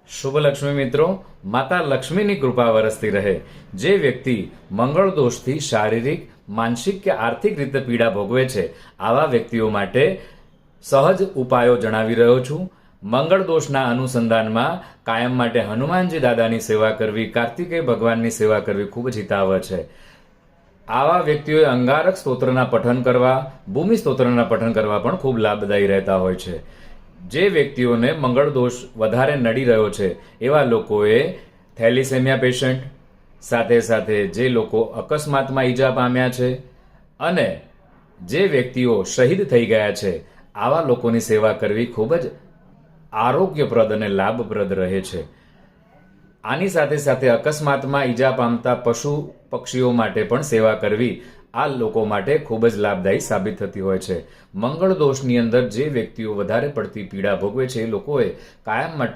શુભ લક્ષ્મી મિત્રો, માતા લક્ષ્મીની કૃપા વરસતી રહે। જે વ્યક્તિ મંગળ દોષથી શારીરિક, માનસિક કે આર્થિક રીતે પીડા ભોગવે છે, આવા વ્યક્તિઓ માટે સહજ ઉપાયો જણાવી રહ્યો છું। મંગળ દોષના અનુસંધાનમાં કાયમ માટે હનુમાનજી દાદાની સેવા કરવી, કાર્તિકેય ભગવાનની સેવા કરવી ખૂબ જ હિતાવહ છે। આવા વ્યક્તિઓએ અંગારક સ્તોત્રના પઠન કરવા, ભૂમિ સ્તોત્રના પઠન કરવા પણ ખૂબ લાભદાયી રહેતા હોય છે। જે વ્યક્તિઓને મંગળ દોષ વધારે નડી રહ્યો છે, એવા લોકોએ થેલિસેમિયા પેશન્ટ, સાથે સાથે જે લોકો અકસ્માતમાં ઈજા પામ્યા છે અને જે વ્યક્તિઓ શહીદ થઈ ગયા છે, આવા લોકોની સેવા કરવી ખૂબ જ આરોગ્યપ્રદ અને લાભપ્રદ રહે છે। આની સાથે સાથે અકસ્માતમાં ઈજા પામતા પશુ પક્ષીઓ માટે પણ સેવા કરવી આ લોકો માટે ખૂબ જ લાભદાયી સાબિત થતી હોય છે। મંગળ દોષની અંદર જે વ્યક્તિઓ વધારે પડતી પીડા ભોગવે છે, એ લોકોએ કાયમ માટે